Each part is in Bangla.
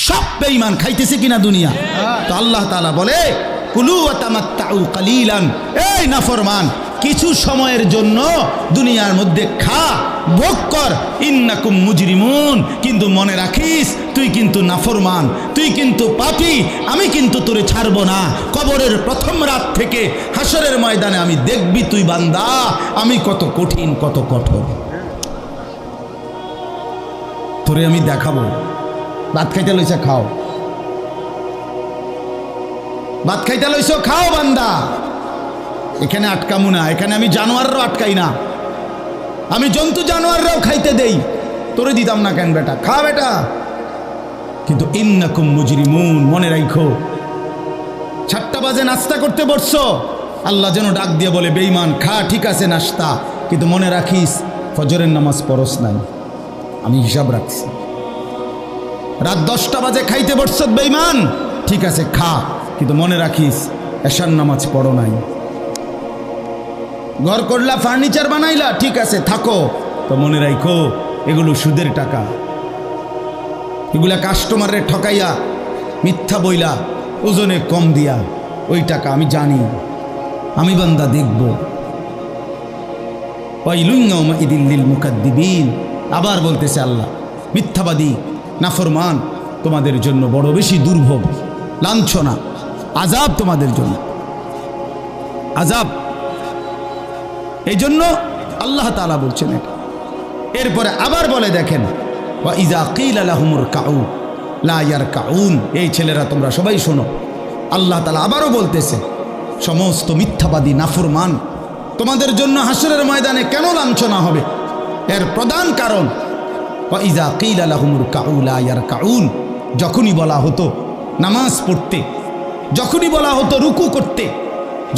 সব বেঈমান খাইতেছে কিনা দুনিয়া। তো আল্লাহ তাআলা বলে কুলু ওয়া তামাত্তাউ কালিলান, এই নাফরমান কিছু সময়ের জন্য দুনিয়ার মধ্যে খা, ভোগ কর, ইন্নাকুম মুজরিমুন, কিন্তু মনে রাখিস তুই কিন্তু নাফরমান, তুই কিন্তু পাপী, আমি কিন্তু তোরে ছাড়বো না। কবরের প্রথম রাত থেকে হাসরের ময়দানে আমি দেখবি তুই বান্দা আমি কত কঠিন কত কঠোর, তোরে আমি দেখাবো। ভাত খাইতে লইছে খাও, ভাত খাইতে লইছো খাও বান্দা, এখানে আটকামু না, এখানে আমি জানোয়াররাও আটকাই না, আমি জন্তু জানোয়াররাও খাইতে দেই, তোরে দিতাম না কেন বেটা, খা বেটা। কিন্তু ইন্নাকুম মুজরিমুন, মনে রাখো 7টা বাজে নাস্তা করতে বসছো, আল্লাহ যেন ডাক দিয়ে বলে বেঈমান খা, ঠিক আছে নাস্তা, কিন্তু মনে রাখিস ফজরের নামাজ পড়স নাই, আমি হিসাব রাখছি। রাত 10টা বাজে খাইতে বসছ বেঈমান, ঠিক আছে খা, কিন্তু মনে রাখিস এশার নামাজ পড়ো নাই। ঘর করলা, ফার্নিচার বানাইলা, ঠিক আছে থাকো, তো মনে রাখো এগুলো সুদের টাকা, এগুলা কাস্টমারের ঠকাইয়া মিথ্যা বইলা ওজনে কম দিয়া ওই টাকা আমি জানি, আমি বান্দা দেখব। ওয়াইলুন ইয়াউমাইযিল লিল মুকাদ্দিবিন, আবার বলতেছে আল্লাহ মিথ্যাবাদী নাফরমান তোমাদের জন্য বড় বেশি দুর্ভোগ, লাঞ্ছনা, আযাব তোমাদের জন্য, আযাব। এই জন্য আল্লাহ তাআলা বলছেন এটা। এরপরে আবার বলে দেখেন ওয়া ইযা কিলা লাহুমুর কাউ লা ইয়ারকাউন, এই ছেলেরা তোমরা সবাই শোনো, আল্লাহ তাআলা আবারও বলতেছে সমস্ত মিথ্যাবাদী নাফরমান তোমাদের জন্য হাসরের ময়দানে কেন লাঞ্ছনা হবে, এর প্রধান কারণ ওয়া ইযা কিলা লাহুমুর কাউ লা ইয়ারকাউন, যখনই বলা হতো নামাজ পড়তে, যখনই বলা হতো রুকু করতে,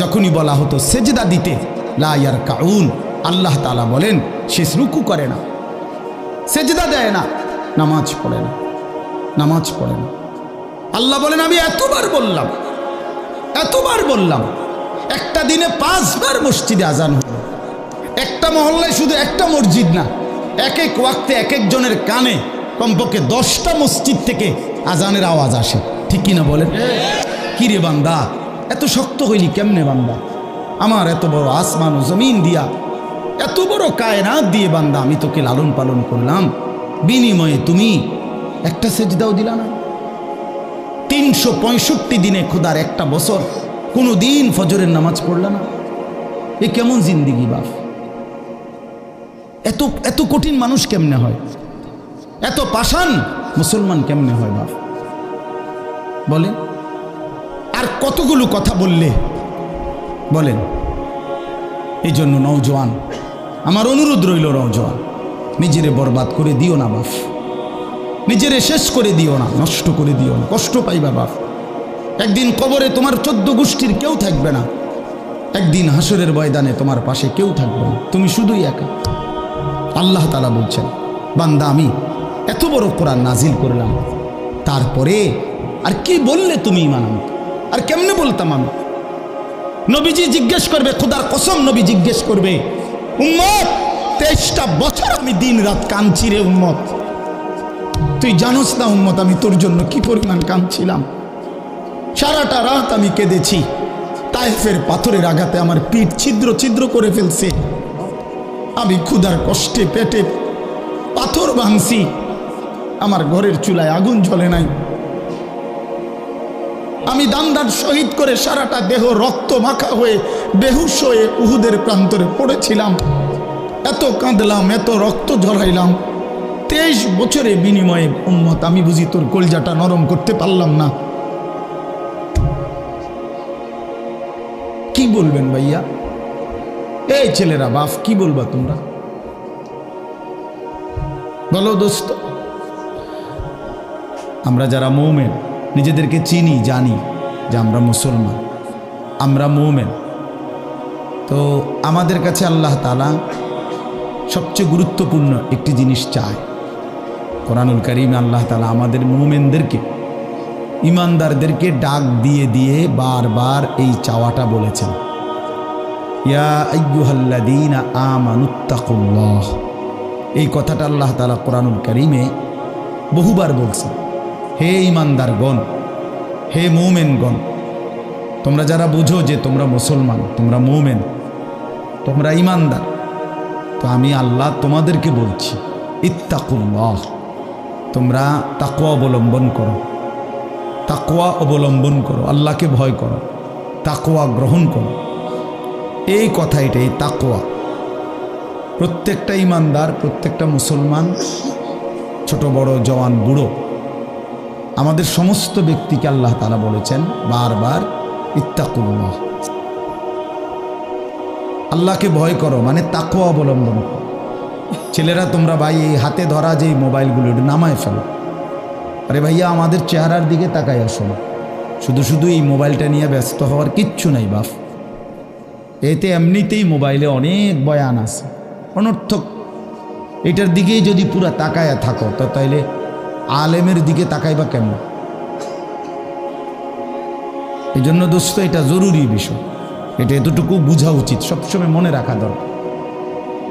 যখনই বলা হতো সেজদা দিতে, লা ইয়ারকাউন, আল্লাহ তাআলা বলেন সে রুকু করে না, সেজদা দেয় না, নামাজ পড়ে না, নামাজ পড়ে না। আল্লাহ বলেন আমি এতবার বললাম, এতবার বললাম, একটা দিনে 5 বার মসজিদে আজান হলো, একটা মহল্লায় শুধু একটা মসজিদ না, এক এক ওয়াক্তে এক একজনের কানে কমপক্ষে 10টা মসজিদ থেকে আজানের আওয়াজ আসে, ঠিক কিনা বলেন? কি রে বান্দা এত শক্ত হইলি কেমনে বান্দা, আমার এত বড় আসমান ও জমিন দিয়া, এত বড় কায়নাত দিয়ে বান্দা আমি তোকে লালন পালন করলাম, বিনিময়ে তুমি একটা সেজদাও দিলা না। 365 দিনে খোদার একটা বছর কোনো দিন ফজরের নামাজ পড়লা না, এ কেমন জিন্দিগি বাপ? এত এত কঠিন মানুষ কেমনে হয়, এত পাষাণ মুসলমান কেমনে হয় বাপ বলেন? আর কতগুলো কথা বললে বলেন। এই জন্য নওজোয়ান আমার অনুরোধ রইল, নওজোয়ান নিজেরে বরবাদ করে দিও না বাপ, নিজেরে শেষ করে দিও না, নষ্ট করে দিও না, কষ্ট পাইবা বাপ। একদিন কবরে তোমার 14 গোষ্ঠীর কেউ থাকবে না, একদিন হাসরের ময়দানে তোমার পাশে কেউ থাকবে না, তুমি শুধুই একা। আল্লাহ তাআলা বলছেন বান্দা আমি এত বড় কোরআন নাজিল করলাম, তারপরে আর কি বললে তুমি ঈমান আনতে, আর কেমনে বলতাম আমি? নবীজি জিজ্ঞেস করবে, খোদার কসম নবী জিজ্ঞেস করবে, উম্মত 23টা বছর আমি দিন রাত কাঁদছি রে উম্মত, তুই জানোস না উম্মত আমি তোর জন্য কি পরিমাণ কাঁদছিলাম, সারাটা রাত আমি কেঁদেছি, তায়েফের পাথরের আঘাতে আমার পিঠ ছিদ্র ছিদ্র করে ফেলছে, আমি ক্ষুধার কষ্টে পেটে পাথর ভাঙছি, আমার ঘরের চুলায় আগুন জ্বলে নাই, আমি দান্দার শহীদ করে সারাটা দেহ রক্ত মাখা হয়ে বেহুশ হয়ে উহুদের প্রান্তরে পড়েছিলাম, এত কাঁদলাম, এত রক্ত ঝরাইলাম, 23 বছরের বিনিময়ে উম্মত আমি বুঝি তোর কলজাটা নরম করতে পারলাম না। কি বলবেন ভাইয়া? এই ছেলেরা বাপ কি বলবা তোমরা বলো দোস্ত? আমরা যারা মুমিন নিজেদেরকে চিনি, জানি যে আমরা মুসলমান, আমরা মুমিন, তো আমাদের কাছে আল্লাহ তাআলা সবচেয়ে গুরুত্বপূর্ণ একটি জিনিস চায়। কোরআনুল কারীমে আল্লাহ তাআলা আমাদের মুমিনদেরকে, ইমানদারদেরকে ডাক দিয়ে দিয়ে বারবার এই চাওয়াটা বলেছেন, ইয়া আইয়ুহাল্লাযীনা আমানুত্তাকুল্লাহ। এই কথাটা আল্লাহ তাআলা কোরআনুল কারীমে বহুবার বলছেন, হে ঈমানদারগণ, হে মুমিনগণ, তোমরা যারা বুঝো যে তোমরা মুসলমান, তোমরা মুমিন, তোমরা ঈমানদার, তো আমি আল্লাহ তোমাদেরকে বলছি, ইত্তাকুল্লাহ, তোমরা তাকওয়া অবলম্বন করো, তাকওয়া অবলম্বন করো, আল্লাহকে ভয় করো, তাকওয়া গ্রহণ করো। এই কথা, এটা এই তাকওয়া প্রত্যেকটা ঈমানদার, প্রত্যেকটা মুসলমান, ছোট বড়, জওয়ান বুড়ো, আমাদের সমস্ত ব্যক্তিকে আল্লাহ তাআলা বলেছেন বারবার, ইত্তাকুল্লাহ, আল্লাহকে ভয় করো, মানে তাকওয়া অবলম্বন করো। ছেলেরা তোমরা ভাই এই হাতে ধরা যে মোবাইলগুলো এটা নামায় ফেলো। আরে ভাইয়া, আমাদের চেহারার দিকে তাকাই আসো, শুধু শুধু এই মোবাইলটা নিয়ে ব্যস্ত হওয়ার কিচ্ছু নাই বাপ। এতে এমনিতেই মোবাইলে অনেক বয়ান আছে অনর্থক, এটার দিকেই যদি পুরা তাকায়া থাকো তো তাইলে আলেমের দিকে তাকাইবা কেমন? এই জন্য দোস্ত, এটা জরুরি বিষয়, এটা এতটুকু বোঝা উচিত, সবসময় মনে রাখা দরকার।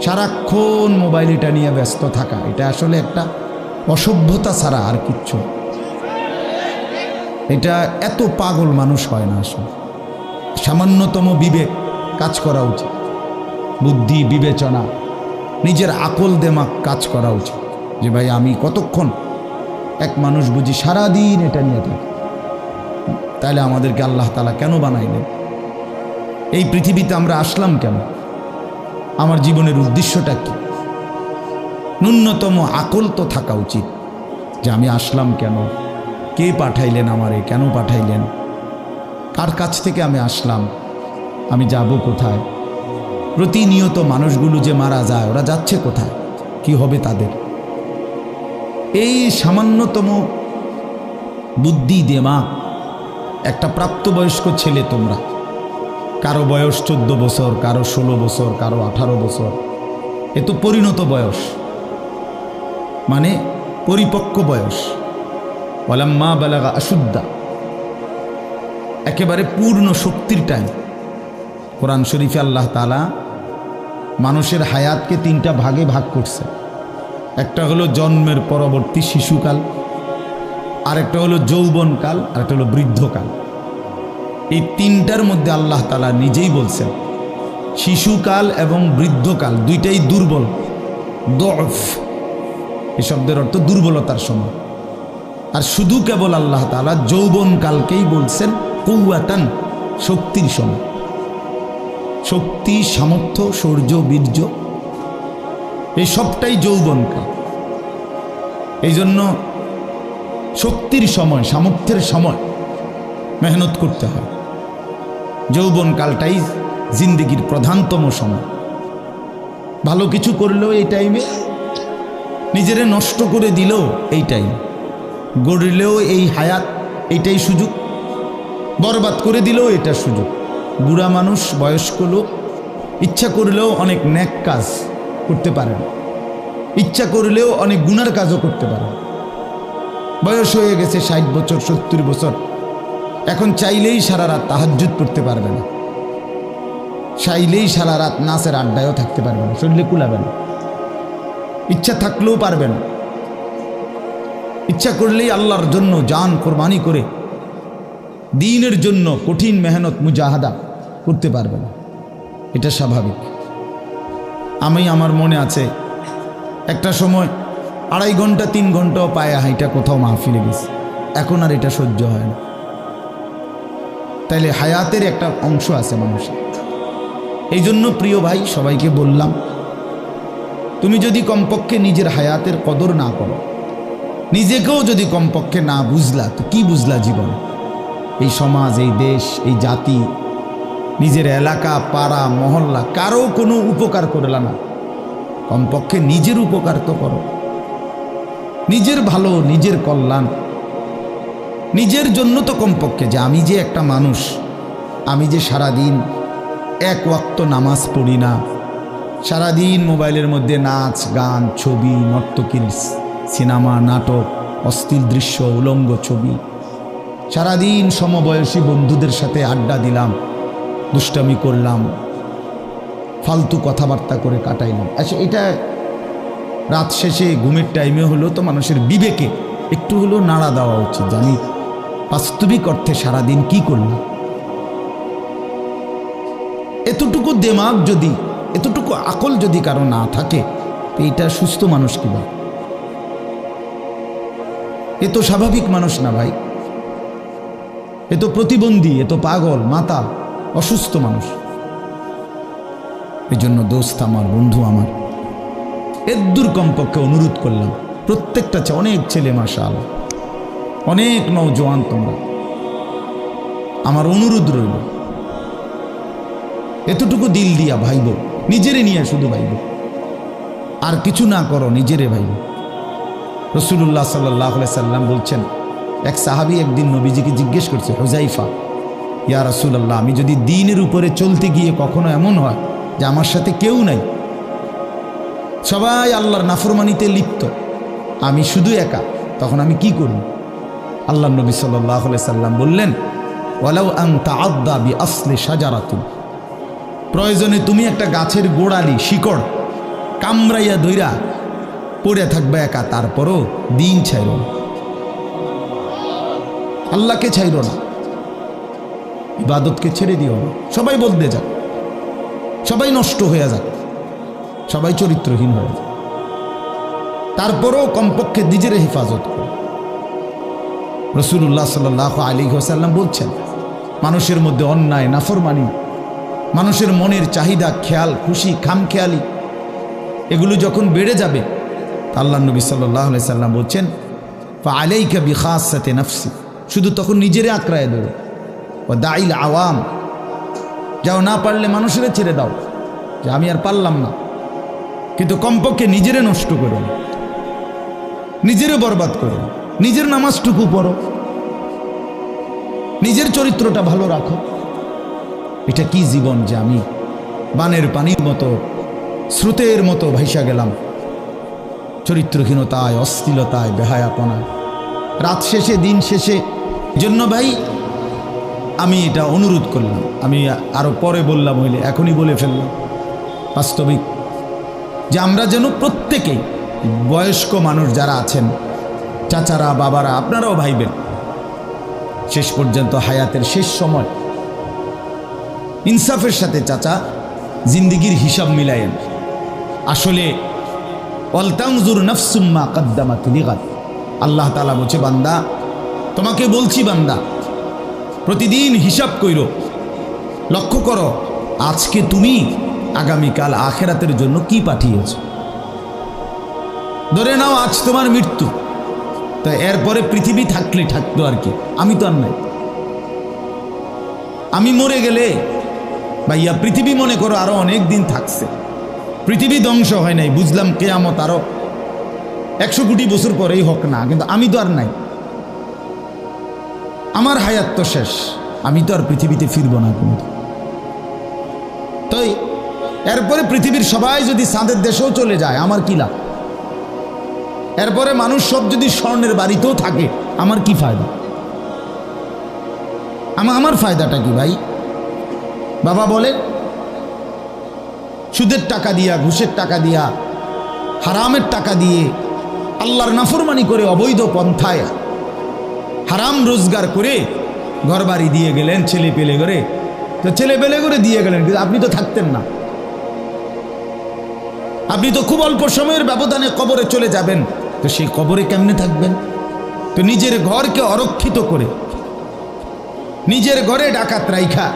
সারাক্ষণ মোবাইল এটা নিয়ে ব্যস্ত থাকা, এটা আসলে একটা অসভ্যতা ছাড়া আর কিচ্ছু। এটা এত পাগল মানুষ হয় না আসলে। সামান্যতম বিবেক কাজ করা উচিত, বুদ্ধি বিবেচনা, নিজের আকল দেমাগ কাজ করা উচিত, যে ভাই আমি কতক্ষণ। এক মানুষ বুঝি সারাদিন এটা নিয়ে থাকে, তাহলে আমাদেরকে আল্লাহ তাআলা কেন বানাইলেন? এই পৃথিবীতে আমরা আসলাম কেন? আমার জীবনের উদ্দেশ্যটা কি? ন্যূনতম আকল তো থাকা উচিত যে আমি আসলাম কেন, কে পাঠাইলেন আমারে, কেন পাঠাইলেন, কার কাছ থেকে আমি আসলাম, আমি যাব কোথায়। প্রতিনিয়ত মানুষগুলো যে মারা যায়, ওরা যাচ্ছে কোথায়, কি হবে তাদের? এই সামান্যতম বুদ্ধি দেমাগ একটা প্রাপ্তবয়স্ক ছেলে, তোমরা কারো বয়স 14 বছর, কারো 16 বছর, কারো 18 বছর, এ তো পরিণত বয়স, মানে পরিপক্ক বয়স। ওয়ালাম্মা বালাগা আশুদ্দা, একেবারে পূর্ণ শক্তির টাইম। কোরআন শরীফে আল্লাহ তাআলা মানুষের হায়াতকে 3টা ভাগে ভাগ করছে। একটা হলো জন্মের পরবর্তী শিশুকাল, আরেকটা হলো যৌবনকাল, আরেকটা হলো বৃদ্ধকাল। এই 3টার মধ্যে আল্লাহ তাআলা নিজেই বলছেন শিশুকাল এবং বৃদ্ধকাল দুইটাই দুর্বল, দফ, এই শব্দের অর্থ দুর্বলতার সময়। আর শুধু কেবল আল্লাহ তাআলা যৌবনকালকেই বলছেন কুওয়াতান, শক্তির সময়। শক্তি, সামর্থ্য, শৌর্য, বীর্য, এই সবটাই যৌবনকাল। এই জন্য শক্তির সময়, সামর্থ্যের সময় মেহনত করতে হয়। যৌবনকালটাই জিন্দেগির প্রধানতম সময়। ভালো কিছু করলেও এই টাইমে, নিজেরে নষ্ট করে দিলেও এই টাইম, গড়লেও এই হায়াত, এইটাই সুযোগ, বরবাদ করে দিলেও এটা সুযোগ। বুড়া মানুষ, বয়স্ক লোক ইচ্ছা করলেও অনেক নেক কাজ করতে পারে না, ইচ্ছা করলেও অনেক গুনার কাজও করতে পারে। বয়স হয়ে গেছে 60 বছর, 70 বছর, এখন চাইলেই সারা রাত তাহাজ্জুদ পড়তে পারবে না, চাইলেই সারা রাত নাচের আড্ডায়ও থাকতে পারবে না, শরীরে কুলাবে না, ইচ্ছা থাকলেও পারবে না। ইচ্ছা করলেই আল্লাহর জন্য জান কোরবানি করে দ্বীনের জন্য কঠিন মেহনত মুজাহাদা করতে পারবে না, এটা স্বাভাবিক। আমার মনে আছে একটা সময় 2.5 ঘন্টা 3 ঘন্টাও পায়ে হাইটা কোথাও মাহফিলে গেছে, এখন আর এটা সহ্য হয় না। তাইলে হায়াতের একটা অংশ আছে মানুষের। এই জন্য প্রিয় ভাই, সবাইকে বললাম, তুমি যদি কমপক্ষে নিজের হায়াতের কদর না করো, নিজেকেও যদি কমপক্ষে না বুঝলা, তো কি বুঝলা জীবন? এই সমাজ, এই দেশ, এই জাতি, নিজের এলাকা, পাড়া, মহল্লা, কারো কোনো উপকার করলা না, কমপক্ষে নিজের উপকার তো করো। নিজের ভালো, নিজের কল্যাণ, নিজের জন্য তো কমপক্ষে, যে আমি যে একটা মানুষ, আমি যে সারাদিন 1 ওয়াক্ত নামাজ পড়ি না, সারাদিন মোবাইলের মধ্যে নাচ, গান, ছবি, নর্তকীর সিনেমা, নাটক, অশ্লীল দৃশ্য, উলঙ্গ ছবি, সারাদিন সমবয়সী বন্ধুদের সাথে আড্ডা দিলাম, দুষ্টামি করলাম, ফালতু কথাবার্তা করে কাটাইলাম। আচ্ছা, এটা রাত শেষে ঘুমের টাইমে হলো তো মানুষের বিবেকে একটু হলেও নাড়া দেওয়া উচিত যে আমি বাস্তবিক অর্থে সারাদিন কি করলাম। এতটুকু দেমাগ যদি, এতটুকু আকল যদি কারো না থাকে, তো এটা সুস্থ মানুষ কিবা? এ তো স্বাভাবিক মানুষ না ভাই, এ তো প্রতিবন্ধী, এ তো পাগল, মাতা, অসুস্থ মানুষ। এই জন্য দোস্ত আমার, বন্ধু আমার, এদ্দুর কমপক্ষে অনুরোধ করলাম, প্রত্যেকটা অনেক ছেলে মাশাআল্লাহ, অনেক নওজোয়ান তোমরা, আমার অনুরোধ রইল এতটুকু দিল দিয়া ভাইব, নিজেরে নিয়ে শুধু ভাইব, আর কিছু না করো, নিজেরে ভাইব। রাসূলুল্লাহ সাল্লাল্লাহু আলাইহি সাল্লাম বলছেন, এক সাহাবী একদিন নবীজিকে জিজ্ঞেস করছে, হুযাইফা, ইয়া রাসূলুল্লাহ, আমি যদি দ্বীনের উপরে চলতে গিয়ে কখনো এমন হয় যে আমার সাথে কেউ নাই, সবাই আল্লাহর নাফরমানিতে লিপ্ত, আমি শুধু একা, তখন আমি কি করব? আল্লাহ নবী সাল্লাল্লাহু আলাইহি সাল্লাম বললেন, ওয়ালাউ আন তাআদ্দা বিআসলি শাজারাতিন, প্রয়োজনে তুমি একটা গাছের গোড়ালি, শিকড় কামড়াইয়া ধইরা পড়ে থাকবে একা, তারপরও দিন ছাইরো না, আল্লাহকে ছাইরো না, ইবাদতকে ছেড়ে দিও না। সবাই বলতে যাক, সবাই নষ্ট হয়ে যাক, সবাই চরিত্রহীন হয়ে যাক, তারপরেও কমপক্ষে নিজের হেফাজত করো। রাসূলুল্লাহ সাল্লাল্লাহু আলাইহি ওয়াসাল্লাম বলছেন, মানুষের মধ্যে অন্যায়, নাফরমানি, মানুষের মনের চাহিদা, খেয়াল খুশি, খামখেয়ালি, এগুলো যখন বেড়ে যাবে, আল্লাহ নবী সাল্লাল্লাহু আলাইহি সাল্লাম বলছেন, ফাআলাইকা বিখাসাতি নাফসি, শুধু তখন নিজেরে আঁকড়ায় ধরো, ও দাইল আওয়াম, যাও, না পারলে মানুষের ছেড়ে দাও যে আমি আর পারলাম না, কিন্তু কমপক্ষে নিজেরে নষ্ট করো, নিজেরে বরবাদ করো, নিজের নামাজটুকু পড়ো, নিজের চরিত্রটা ভালো রাখো। এটা কি জীবন যে আমি বানের পানির মতো, স্রোতের মতো ভাইসা গেলাম, চরিত্রহীনতায়, অশ্লীলতায়, বেহায়াপনায়, রাত শেষে, দিন শেষে। জন্য ভাই আমি এটা অনুরোধ করলাম, আমি আরো পরে বললাম হইলে এখনই বলে ফেললাম, বাস্তবিক যে আমরা যেন প্রত্যেকেই, বয়স্ক মানুষ যারা আছেন, চাচারা, বাবারা, আপনারাও ভাইবেন, শেষ পর্যন্ত হায়াতের শেষ সময় ইনসাফের সাথে চাচা জিন্দিগির হিসাব মিলায়েন। আসলে ওয়ালতানজুর নাফসুম মা কদ্দামাত লিগাদ, আল্লাহ তাআলা বলছে, বান্দা তোমাকে বলছি, বান্দা প্রতিদিন হিসাব কইরো, লক্ষ্য করো আজকে তুমি আগামীকাল আখিরাতের জন্য কি পাঠিয়েছ। ধরে নাও আজ তোমার মৃত্যু, তো এরপরে পৃথিবী থাকলে থাকতো আর কি, আমি তো আর নাই। আমি মরে গেলে ভাইয়া পৃথিবী মনে করো আরো অনেক দিন থাকছে, পৃথিবী ধ্বংস হয় নাই, বুঝলাম কিয়ামত আরো 100 কোটি বছর পরেই হোক না, কিন্তু আমি তো আর নাই, আমার হায়াত তো শেষ, আমি তো আর পৃথিবীতে ফিরব না কোনো। তাই এরপরে পৃথিবীর সবাই যদি চাঁদের দেশেও চলে যায়, আমার কি লাভ? এরপরে মানুষ সব যদি স্বর্ণের বাড়িতেও থাকে, আমার কি ফায়দা? আমার ফায়দাটা কি ভাই? বাবা বলে, সুদের টাকা দিয়া, ঘুষের টাকা দিয়া, হারামের টাকা দিয়ে, আল্লাহর নাফরমানি করে, অবৈধ পন্থায় হারাম রোজগার করে ঘর বাড়ি দিয়ে গেলেন, ছেলে পেলে করে, তো ছেলে পেলে করে দিয়ে গেলেন, কিন্তু আপনি তো থাকতেন না, আপনি তো খুব অল্প সময়ের ব্যবধানে কবরে চলে যাবেন, তো সেই কবরে কেমনে থাকবেন? তো নিজের ঘরকে অরক্ষিত করে, নিজের ঘরে ডাকাত রাইখা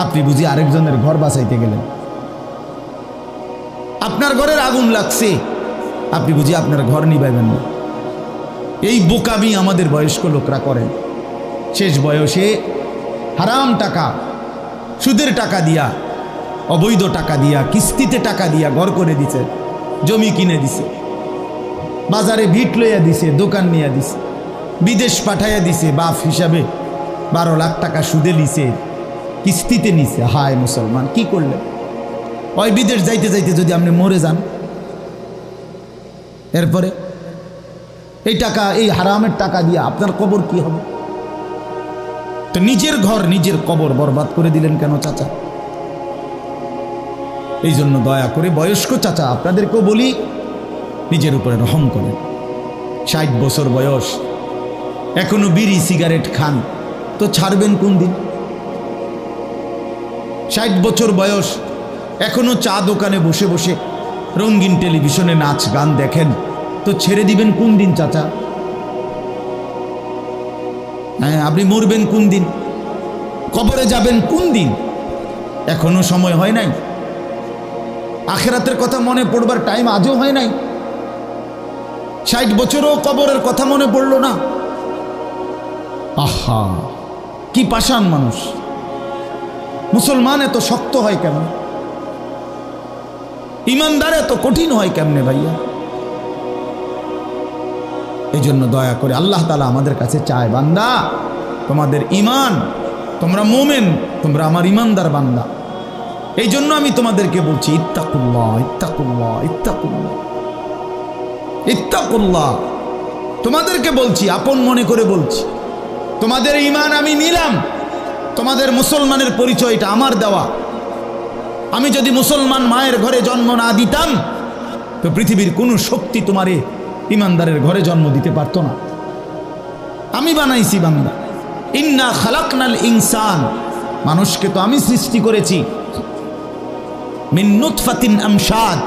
আপনি বুঝি আরেকজনের ঘর বাঁচাইতে গেলেন। আপনার ঘরের আগুন লাগছে, আপনি বুঝি আপনার ঘর নিবাইবেন না। এই বোকামি আমাদের বয়স্ক লোকরা করেন। শেষ বয়সে হারাম টাকা, সুদের টাকা দিয়া, অবৈধ টাকা দিয়া, কিস্তিতে টাকা দিয়া ঘর করে দিছে, জমি কিনে দিছে, বাজারে ভিট লইয়া দিছে, দোকান নিয়ে দিছে, বিদেশ পাঠাইয়া দিছে, বাপ হিসাবে 12 লাখ টাকা সুদে নিছে, কিস্তিতে নিছে। হায় মুসলমান, কি করলেন? ওই বিদেশ যাইতে যাইতে যদি আপনি মরে যান, এরপরে এই টাকা, এই হারামের টাকা দিয়ে আপনার কবর কি হবে? তো নিজের ঘর, নিজের কবর বরবাদ করে দিলেন কেন চাচা? এই জন্য দয়া করে বয়স্ক চাচা আপনাদেরকেও বলি, নিজের উপরে রহম করেন, 60 বছর বয়স, এখনো বিড়ি সিগারেট খান, তো ছাড়বেন কোন দিন? 60 বছর বয়স, এখনো চা দোকানে বসে বসে রঙিন টেলিভিশনে নাচ গান দেখেন, তো ছেড়ে দিবেন কোন দিন চাচা? হ্যাঁ, আপনি মরবেন কোন দিন? কবরে যাবেন কোন দিন? এখনো সময় হয় নাই। আখিরাতের কথা মনে পড়বার টাইম আজও হয় নাই। 60 বছরও কবরের কথা মনে পড়লো না। আহা, কি পাষাণ মানুষ! মুসলমান এত শক্ত হয় কেমন? ইমানদার এত কঠিন হয় কেমনে ভাইয়া? এই জন্য দয়া করে আল্লাহ তাআলা আমাদের কাছে চায়, বান্দা তোমাদের ইমান, তোমরা মোমেন, তোমরা আমার ইমানদার বান্দা। এই জন্য আমি তোমাদেরকে বলছি ইত্তাকুল্লাহ, ইত্তাকুল্লাহ, ইত্তাকুল্লাহ, ইত্তাকুল্লাহ। তোমাদেরকে বলছি, আপন মনে করে বলছি, তোমাদের ইমান আমি নিলাম। তোমাদের মুসলমানের পরিচয়টা আমার দেওয়া। আমি যদি মুসলমান মায়ের ঘরে জন্ম না দিতাম, তো পৃথিবীর কোনো শক্তি তোমারে ইমানদারের ঘরে জন্ম দিতে পারতো না। আমি বানাইছি বান্দা। ইন্না খালাকনাল ইনসান, মানুষকে তো আমি সৃষ্টি করেছি মিন নুতফাতিন আমশাজ,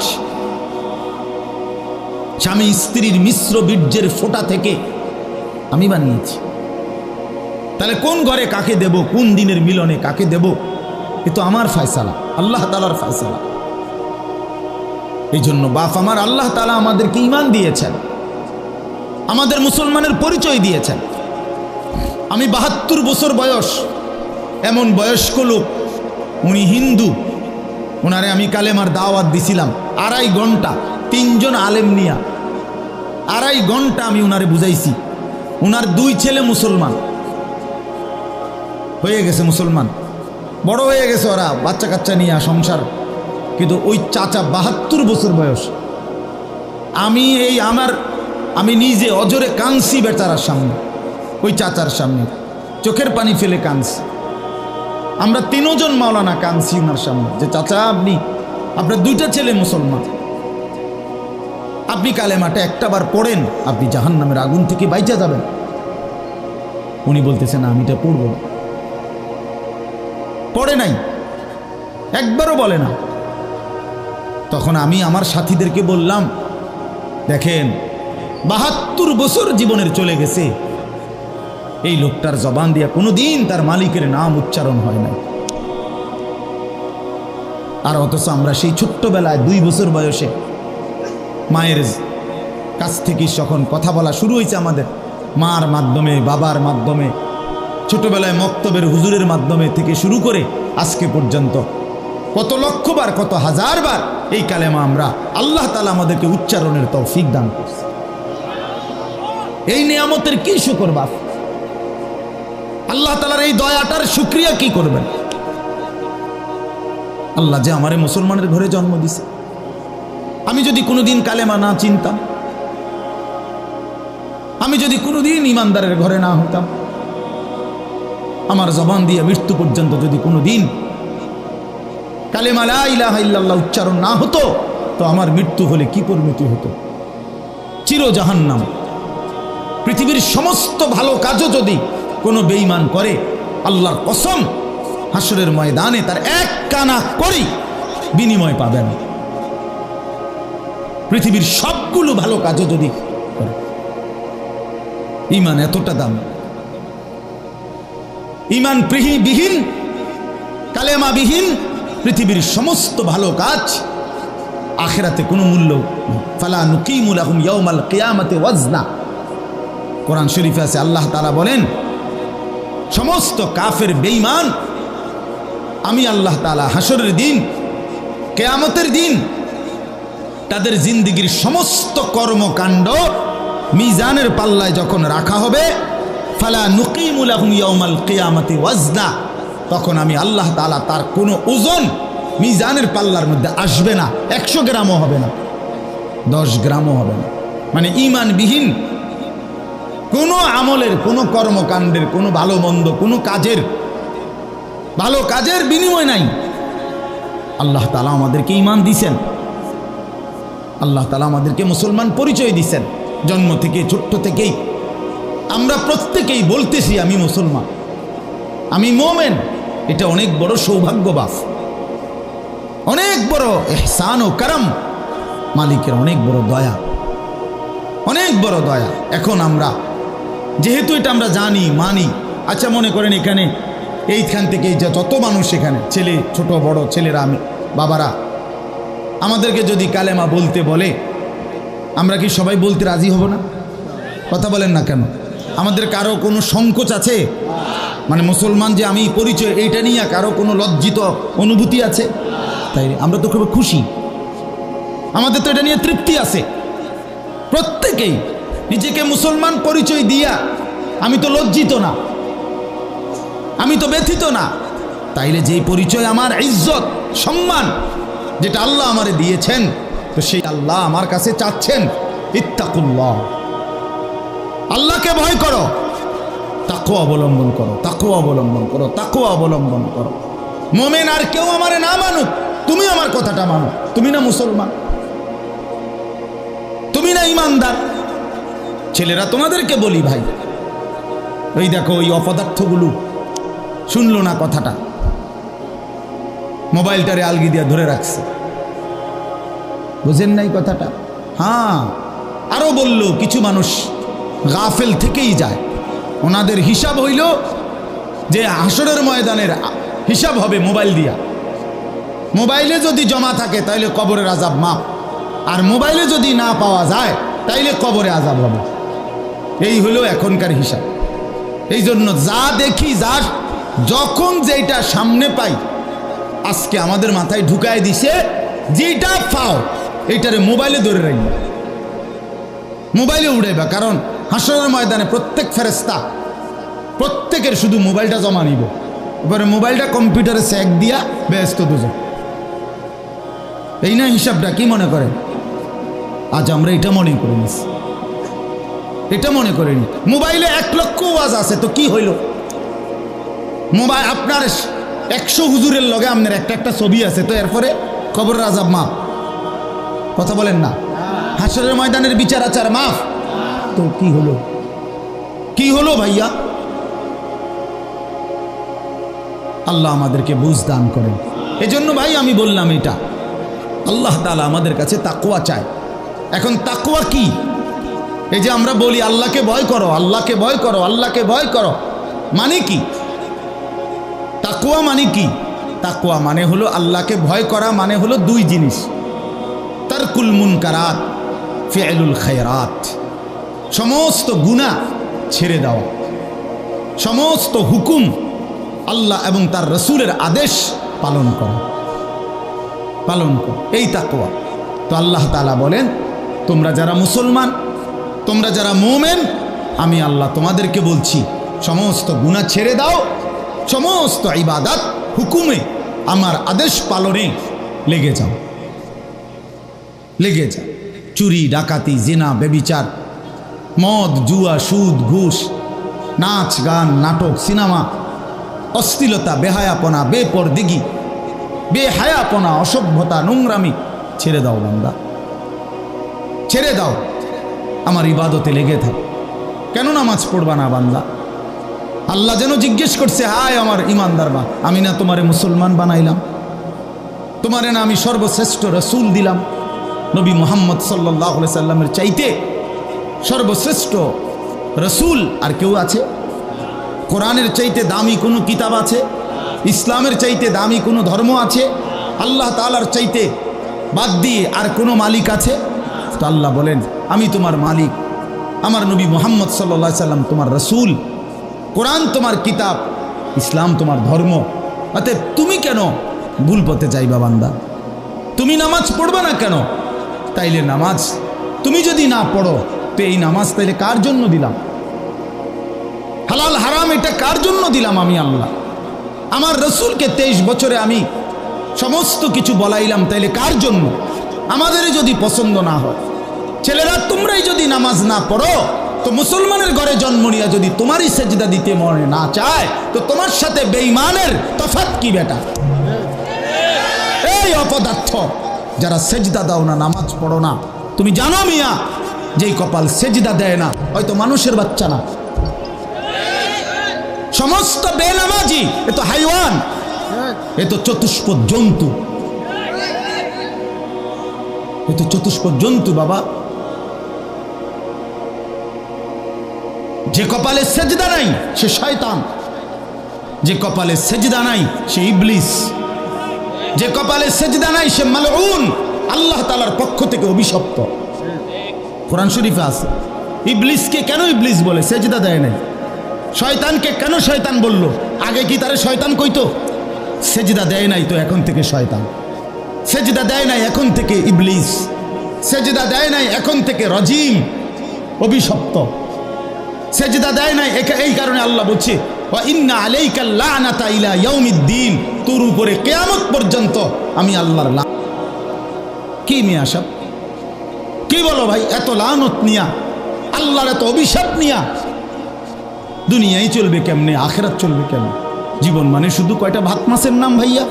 স্বামী স্ত্রীর মিশ্র বীর্যের ফোঁটা থেকে আমি বানিয়েছি। তাহলে কোন ঘরে কাকে দেব, কোন দিনের মিলনে কাকে দেব, এ তো আমার ফয়সালা, আল্লাহ তাআলার ফয়সালা। এই জন্য বাপ আমার, আল্লাহ তাআলা আমাদেরকে ঈমান দিয়েছেন, আমাদের মুসলমানের পরিচয় দিয়েছেন। আমি 72 বছর বয়স, এমন বয়স্ক লোক, উনি হিন্দু, ওনারে আমি কালেমার দাওয়াত দিছিলাম 2.5 ঘন্টা, 3 জন আলেম নিয়া 2.5 ঘন্টা আমি উনারে বুঝাইছি। উনার 2 ছেলে মুসলমান হয়ে গেছে, মুসলমান বড় হয়ে গেছে, ওরা বাচ্চা কাচ্চা নিয়ে সংসার। কিন্তু ওই চাচা 72 বছর বয়স, আমি নিজে অজরে কাঁদছি বেচারার সামনে, ওই চাচার সামনে চোখের পানি ফেলে কাঁদছি। আমরা 3 জন মাওলানা কাঁদছি ওনার সামনে, যে চাচা আপনার 2টা ছেলে মুসলমান, আপনি কালেমাটা একটাবার পড়েন, আপনি জাহান্নামের আগুন থেকে বাইচা যাবেন। উনি বলতেছেন আমি এটা পড়ব না। পড়ে নাই, একবারও বলে না। তখন আমি আমার সাথীদেরকে বললাম, দেখেন 72 বছর জীবনের চলে গেছে, এই লোকটার জবান দিয়া কোনোদিন তার মালিকের নাম উচ্চারণ হয় না। আর অথচ আমরা সেই ছোট্টবেলায় 2 বছর বয়সে মায়ের কাছ থেকে যখন কথা বলা শুরু হয়েছে, আমাদের মার মাধ্যমে, বাবার মাধ্যমে, ছোটবেলায় মক্তবের হুজুরের মাধ্যমে থেকে শুরু করে আজকে পর্যন্ত কত লক্ষবার, কত হাজারবার এই কালেমা আমরা, আল্লাহ তাআলা আমাদেরকে উচ্চারণের তৌফিক দান করছে। এই নিয়ামতের কি শুকর বাপ? আল্লাহ তাআলার এই দয়াটার শুকরিয়া কি করবেন? আল্লাহ যে আমারে মুসলমানের ঘরে জন্ম দিছে। আমি যদি কোনোদিন কালেমা না চিনতাম, আমি যদি কোনোদিন ইমানদারের ঘরে না হতাম, আমার জবান দিয়ে মৃত্যু পর্যন্ত যদি কোনোদিন কালেমা লা ইলাহা ইল্লাল্লাহ উচ্চারণ না হতো, তো আমার মৃত্যু হলে কি পরিণতি হতো? চির জাহান্নাম। পৃথিবীর সমস্ত ভালো কাজও যদি কোনো বেঈমান করে, আল্লাহর কসম হাসরের ময়দানে তার 1 কানা করি বিনিময় পাবেন। পৃথিবীর সবগুলো ভালো কাজও যদি করে। ঈমান এতটা দাম। ঈমান বিহীন, কালেমা বিহীন পৃথিবীর সমস্ত ভালো কাজ আখিরাতে কোনো মূল্য নেই। ফালা নুকিমু লাহুম ইয়াউমাল কিয়ামাতি ওয়াজনা। কোরআন শরীফে আছে, আল্লাহ তাআলা বলেন, সমস্ত কাফের বেঈমান আমি আল্লাহ তাআলা হাসরের দিন, কিয়ামতের দিন তাদের জিন্দেগীর সমস্ত কর্মকাণ্ড মিজানের পাল্লায় যখন রাখা হবে, ফালা নুকিমু লাহুম ইয়াউমাল কিয়ামাতি ওয়াজনা, তখন আমি আল্লাহ তাআলা তার কোনো ওজন মিজানের পাল্লার মধ্যে আসবে না। 100 গ্রামও হবে না, 10 গ্রামও হবে না। মানে ঈমানবিহীন কোনো আমলের, কোনো কর্মকাণ্ডের, কোনো ভালো মন্দ, কোনো কাজের, ভালো কাজের বিনিময় নাই। আল্লাহ তাআলা আমাদেরকে ঈমান দিয়েছেন, আল্লাহ তাআলা আমাদেরকে মুসলমান পরিচয় দিয়েছেন। জন্ম থেকে ছোট্ট থেকেই আমরা প্রত্যেকেই বলতেছি আমি মুসলমান, আমি মোমেন। এটা অনেক বড় সৌভাগ্যবাস, অনেক বড় ইহসান ও করম, মালিকের অনেক বড় দয়া, অনেক বড় দয়া। এখন আমরা যেহেতু এটা আমরা জানি মানি, আচ্ছা মনে করেন এখানে এইখান থেকে যত মানুষ এখানে ছেলে ছোট বড় ছেলেরা, আমি বাবারা, আমাদেরকে যদি কালেমা বলতে বলে আমরা কি সবাই বলতে রাজি হব না? কথা বলেন না কেন? আমাদের কারো কোনো সংকোচ আছে? মানে মুসলমান যে আমি পরিচয়, এইটা নিয়ে কারো কোনো লজ্জিত অনুভূতি আছে? তাই আমরা তো খুব খুশি, আমাদের তো এটা নিয়ে তৃপ্তি আছে। প্রত্যেকেই নিজেকে মুসলমান পরিচয় দিয়া আমি তো লজ্জিত না, আমি তো ব্যথিত না। তাইলে যেই পরিচয় আমার ইজ্জত সম্মান যেটা আল্লাহ আমারে দিয়েছেন, তো সেই আল্লাহ আমার কাছে চাচ্ছেন ইত্তাকুল্লাহ, আল্লাহকে ভয় করো, তাকওয়া অবলম্বন করো, তাকওয়া অবলম্বন করো, তাকওয়া অবলম্বন করো। মোমেন আর কেউ আমারে না মানুক, তুমি আমার কথাটা মানো। তুমি না মুসলমান, তুমি না ইমানদার। ছেলেরা তোমাদেরকে বলি ভাই, ওই দেখো ওই অপদার্থগুলো শুনলো না কথাটা, মোবাইলটারে আলগি দিয়া ধরে রাখছে, বুঝেন নাই কথাটা? হ্যাঁ, আরো বলল কিছু মানুষ গাফেল থেকেই যায়, ওনাদের হিসাব হইল যে হাসরের ময়দানের হিসাব হবে মোবাইল দিয়া। মোবাইলে যদি জমা থাকে তাইলে কবরের আযাব মাপ, আর মোবাইলে যদি না পাওয়া যায় তাইলে কবরে আযাব হবে। এই হলো এখনকার হিসাব। এই জন্য যা দেখি, যা যখন যেটা সামনে পাই, আজকে আমাদের মাথায় ঢুকায় দিছে যেটা পাও এইটারে মোবাইলে ধরে রাখবা, মোবাইলে উড়াইবা। কারণ হাসরের ময়দানে প্রত্যেক ফেরেশতা প্রত্যেকের শুধু মোবাইলটা জমা নিব, এবারে মোবাইলটা কম্পিউটারে চেক দিয়া ব্যস্ত দুজন। এই না হিসাবটা? কি মনে করেন? আজ আমরা এটা মনে করে নিছি, এটা মনে করিনি। মোবাইলে 1 লক্ষ ওয়াজ আছে, তো কি হইল? মোবাইল আপনার 100 হুজুরের লগে আপনার একটা একটা ছবি আছে, তো এরপরে কবরের আযাব মাফ। কথা বলেন না? হাসরের ময়দানের বিচার আচার মাফ, তো কি হলো? কি হলো ভাইয়া? আল্লাহ আমাদেরকে বুঝ দান করেন। এজন্য ভাই আমি বললাম এটা আল্লাহ তাআলা আমাদের কাছে তাকওয়া চায়। এখন তাকওয়া কি? এই যে আমরা বলি আল্লাহকে ভয় করো, আল্লাহকে ভয় করো, আল্লাহকে ভয় করো, মানে কি? তাকওয়া মানে কি? তাকওয়া মানে হলো আল্লাহকে ভয় করা, মানে হলো 2 জিনিস, তারকুল মুনকারাত, ফি'লুল খায়রাত। সমস্ত গুনাহ ছেড়ে দাও, সমস্ত হুকুম আল্লাহ এবং তার রাসূলের আদেশ পালন করো, পালন করো, এই তাকওয়া। তো আল্লাহ তাআলা বলেন তোমরা যারা মুসলমান, তোমরা যারা মুমিন, আমি আল্লাহ তোমাদেরকে বলছি সমস্ত গুনাহ ছেড়ে দাও, সমস্ত ইবাদত হুকুমে আমার আদেশ পালনে লেগে যাও, লেগে যাও। চুরি ডাকাতি জিনা ব্যভিচার মদ জুয়া সুদ ঘুষ নাচ গান নাটক সিনেমা অশ্লীলতা বেহায়াপনা বেপরদিগি বেহায়াপনা অসভ্যতা নোংরামি ছেড়ে দাও বান্দা, ছেড়ে দাও, আমার ইবাদতে লেগে থাক। কেন নামাজ পড়বা না বান্দা? আল্লাহ যেন জিজ্ঞেস করছে, হায় আমার ইমানদার মা, আমি না তোমারে মুসলমান বানাইলাম, তোমারে না আমি সর্বশ্রেষ্ঠ রসুল দিলাম। নবী মুহাম্মদ সাল্লাল্লাহু আলাইহি সাল্লামের চাইতে সর্বশ্রেষ্ঠ রসুল আর কেউ আছে? কোরআনের চাইতে দামি কোনো কিতাব আছে? ইসলামের চাইতে দামি কোনো ধর্ম আছে? আল্লাহ তাআলার চাইতে বাদ দিয়ে আর কোনো মালিক আছে? তো আল্লাহ বলেন আমি তোমার মালিক, আমার নবী মুহাম্মদ সাল্লাল্লাহু আলাইহি সাল্লাম তোমার রসুল, কোরআন তোমার কিতাব, ইসলাম তোমার ধর্ম। অতএব তুমি কেন ভুল পথে যাইবা বান্দা? তুমি নামাজ পড়বা না কেন? তাইলে নামাজ তুমি যদি না পড়ো, তো এই নামাজ তাইলে কার জন্য দিলাম? হালাল হারাম এটা কার জন্য দিলাম? আমি আল্লাহ। আমার রসুলকে 23 বছরে আমি সমস্ত কিছু বলাইলাম, তাইলে কার জন্য? আমাদেরই যদি পছন্দ না হয়, ছেলেরা তোমরাই যদি নামাজ না পড়ো, তো মুসলমানের ঘরে জন্ম নিয়ে যদি তোমারই সেজদা দিতে মনে না চায়, তো তোমার সাথে বেঈমানের তফাৎ কি বেটা? এই অপদার্থ যারা সেজদা দাও না, নামাজ পড়ো না, তুমি জানো মিয়া যেই কপাল সেজদা দেয় না, হয়তো মানুষের বাচ্চা না, সমস্ত বেনামাজি এ তো হাইওয়ান, এ তো চতুষ্পদ জন্তু, এ তো চতুষ্পদ জন্তু বাবা। যে কপালে সেজদা নাই সে শয়তান, যে কপালে সেজদা নাই সে ইবলিস, যে কপালে সেজদা নাই সে মালউন, আল্লাহ তাআলার পক্ষ থেকে অভিশপ্ত। কোরআন শরীফে আছে। ইবলিসকে কেন ইবলিস বলে? সেজদা দেয় নাই। শয়তানকে কেন শয়তান বলল? আগে কি তারে শয়তান কইতো? সেজদা দেয় নাই তো এখন থেকে শয়তান, সেজদা দেয় নাই এখন থেকে ইবলিস, সেজদা দেয় নাই এখন থেকে রজিম, অভিশপ্ত। সেজদা দেয় নাই, এই কারণে আল্লাহ বলছে ওয়া ইন্না আলাইকাল লানাতা ইলা ইয়াউমিদ্দিন, তোর উপরে কিয়ামত পর্যন্ত আমি আল্লাহর লানত। কি মিয়া সব কি বলো ভাই? এত লানত নিয়া, আল্লাহর এত অভিশাপ নিয়া দুনিয়ায় চলবে কেমনে? আখিরাত চলবে কেমনে? জীবন মানে শুধু কয়টা ভাত মাছের নাম ভাইয়া?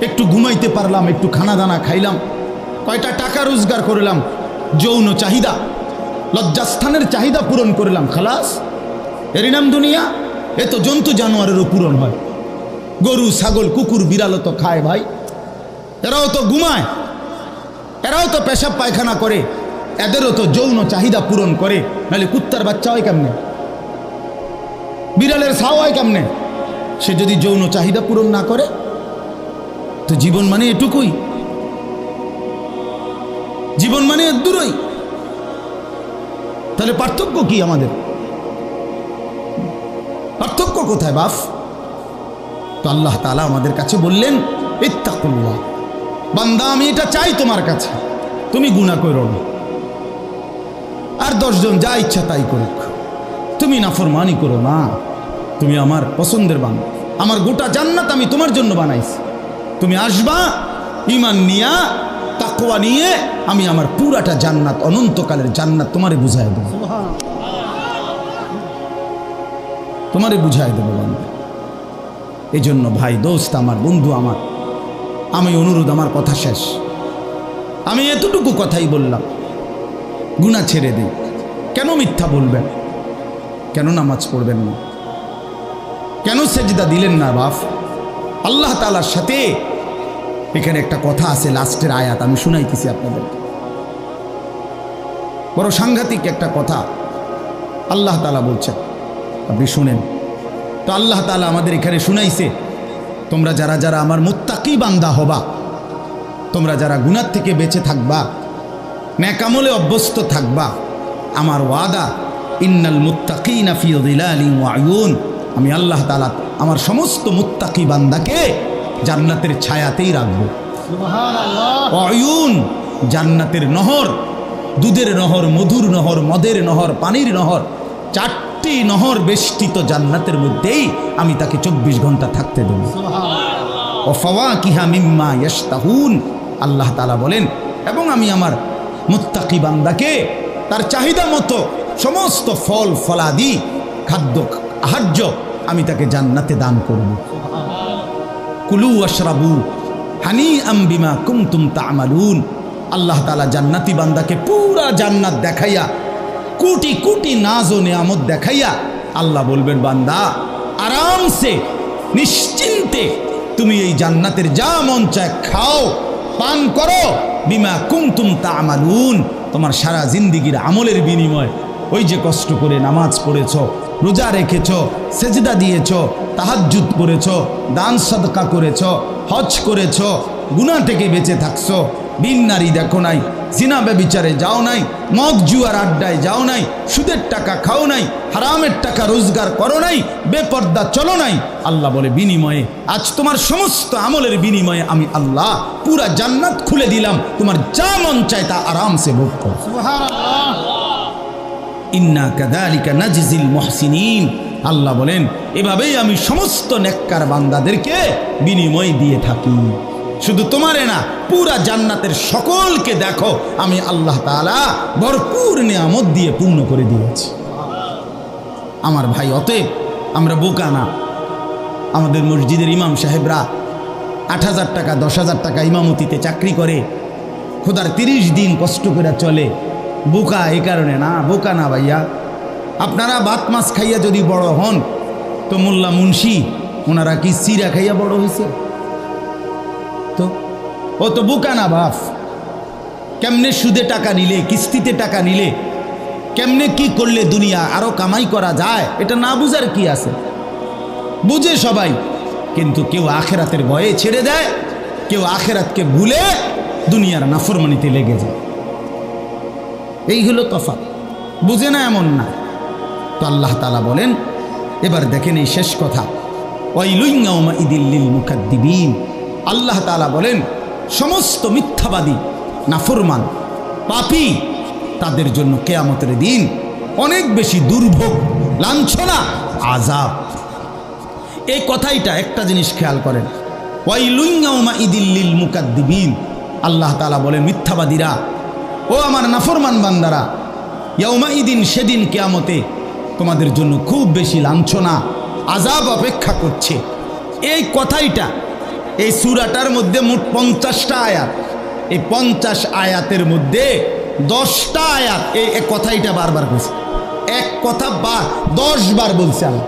একটু ঘুমাইতে পারলাম, একটু খানা দানা খাইলাম, কয়টা টাকা রোজগার করলাম, যৌন চাহিদা, লজ্জাস্থানের চাহিদা পূরণ করলাম, খালাস, এরই নাম দুনিয়া? এ তো জন্তু জানোয়ারেরও পূরণ হয়। গরু ছাগল কুকুর বিড়ালও তো খায় ভাই, এরাও তো ঘুমায়, এরাও তো পেশাব পায়খানা করে, এদেরও তো যৌন চাহিদা পূরণ করে। নাহলে কুত্তার বাচ্চা হয় কেমনে? বিড়ালের ছাও হয় কেমনে? সে যদি যৌন চাহিদা পূরণ না করে? তো জীবন মানে এটুকুই, জীবন মানে এর দূরই। তাহলে পার্থক্য কি আমাদের? পার্থক্য কোথায় বাপ? তো আল্লাহ তাআলা আমাদের কাছে বললেন ইত্তাকুল্লাহ, বান্দা আমি এটা চাই তোমার কাছে, তুমি গুনাহ করো না, আর 10 জন যা ইচ্ছা তাই করুক, তুমি নাফরমানি করো না, তুমি আমার পছন্দের বান্দা, আমার গোটা জান্নাত আমি তোমার জন্য বানাইছি, তুমি আসবা ঈমান নিয়া, তাকওয়া নিয়ে, আমি আমার পুরাটা জান্নাত, অনন্তকালের জান্নাত তোমারে বুঝাই দেব, তোমারে বুঝাই দেব বান্দা। এই জন্য ভাই, দোস্ত আমার, বন্ধু আমার, আমি অনুরোধ, আমার কথা শেষ, আমি এতটুকু কথাই বললাম, গুনাহ ছেড়ে দিন। কেন মিথ্যা বলবেন? কেন নামাজ পড়বেন না? কেন সেজদা দিলেন না বাপ? আল্লাহ তাআলার সাথে এখানে একটা কথা আছে, লাস্টের আয়াত আমি শুনাইতেছি আপনাদের, বড় সাংঘাতিক একটা কথা আল্লাহ তাআলা বলছেন, আপনি শুনেন। তো আল্লাহ তাআলা আমাদের এখানে শুনাইছে, তোমরা যারা যারা আমার মুত্তাকি বান্দা হবা, তোমরা যারা গুনাহ থেকে বেঁচে থাকবা, নেক আমলে অভ্যস্ত থাকবা, আমার ওয়াদা ইন্নাল মুত্তাকিনা ফি যিলালিন ওয়া আয়ুন, আমি আল্লাহ তাআলা আমার সমস্ত মুত্তাকি বান্দাকে জান্নাতের ছায়াতেই রাখবো। সুবহানাল্লাহ। আয়ুন, জান্নাতের নহর, দুধের নহর, মধুর নহর, মদের নহর, পানির নহর, 4টি নহর বেষ্টিত জান্নাতের মধ্যেই আমি তাকে 24 ঘন্টা থাকতে দেব। সুবহানাল্লাহ। ওয়া ফাওয়াকিহা মিম্মা ইয়াশতাহুন, আল্লাহ তাআলা বলেন, এবং আমি আমার মুত্তাকি বান্দাকে তার চাহিদা মতো সমস্ত ফল ফলাদি, খাদ্য আহার্য আমি তাকে জান্নাতে দান করব। কুলু ওয়াশরাবু হানিআম বিমা কুনতুম তা'মালুন, আল্লাহ তাআলা জান্নাতি বান্দাকে পুরা জান্নাত দেখাইয়া, কোটি কোটি নাজ ও নিয়ামত দেখাইয়া আল্লাহ বলবেন, বান্দা আরামসে নিশ্চিন্তে তুমি এই জান্নাতের যা মন চায় খাও, পান করো, বিমা কুনতুম তা'মালুন, তোমার সারা জিন্দেগীর আমলের বিনিময়, ওই যে কষ্ট করে নামাজ পড়েছ, রোজা রেখেছ, সেজদা দিয়েছ, তাহাজ্জুদ করেছ, দান সাদকা করেছ, হজ করেছ, গুনাহ থেকে বেঁচে থাকছো, বিন নারী দেখো নাই, জিনা ব্যভিচারে যাও নাই, মদ জুয়ার আড্ডায় যাও নাই, সুদের টাকা খাও নাই, হারামের টাকা রোজগার করো নাই, বেপর্দা চলো নাই, আল্লাহ বলে বিনিময়ে আজ তোমার সমস্ত আমলের বিনিময়ে আমি আল্লাহ পুরা জান্নাত খুলে দিলাম, তোমার যা মন চায় তা আরামসে ভোগ করো। সুবহানাল্লাহ। ইন্না কাযালিকা নাজজিল মুহসিনিন, আল্লাহ বলেন এভাবেই আমি সমস্ত নেককার বান্দাদেরকে বিনিময় দিয়ে থাকি। শুধু তোমারে না, পুরা জান্নাতের সকলকে দেখো আমি আল্লাহ তাআলা ভরপুর নিয়ামত দিয়ে পূর্ণ করে দিয়েছি। আমার ভাই, অতএব আমরা বোকা না। আমাদের মসজিদের ইমাম সাহেবরা 8,000 টাকা 10,000 টাকা ইমামতিতে চাকরি করে, খোদার 30 দিন কষ্ট করে চলে, বোকা এই কারণে না, বোকা না ভাইয়া। আপনারা ভাত মাছ খাইয়া যদি বড় হন তো মোল্লা মুন্সি ওনারা কি চিরা খাইয়া বড় হয়েছে? তো ও তো বোকা না বাপ। কেমনে সুদে টাকা নিলে, কিস্তিতে টাকা নিলে, কেমনে কি করলে দুনিয়া আরো কামাই করা যায়, এটা না বুঝার কি আছে? বুঝে সবাই, কিন্তু কেউ আখেরাতের ভয়ে ছেড়ে দেয়, কেউ আখেরাতকে ভুলে দুনিয়ার নাফরমানিতে লেগে যায়। এই হলো তফাৎ। বুঝে না এমন না। তো আল্লাহ তাআলা বলেন, এবার দেখেন এই শেষ কথা, ওয়াইলুন ইয়াউমাইযিল লিল মুকাদ্দিবিন। আল্লাহ তাআলা বলেন সমস্ত মিথ্যাবাদী, নাফরমান, পাপী তাদের জন্য কিয়ামতের দিন অনেক বেশি দুর্ভোগ, লাঞ্ছনা, আযাব। এই কথাইটা একটা জিনিস খেয়াল করেন, ওয়াইলুন ইয়াউমাইযিল লিল মুকাদ্দিবিন। আল্লাহ তাআলা বলেন মিথ্যাবাদীরা, ও আমার নাফরমান বান্দারা, ইয়াউমাইদিন সেদিন কিয়ামতে তোমাদের জন্য খুব বেশি লাঞ্ছনা, আযাব অপেক্ষা করছে। এই কথাইটা এই সূরাটার মধ্যে মোট 50টা আয়াত। এই 50 আয়াতের মধ্যে 10টা আয়াত এই কথাইটা বারবার বলছে। এক কথা 10 বার বলছে আল্লাহ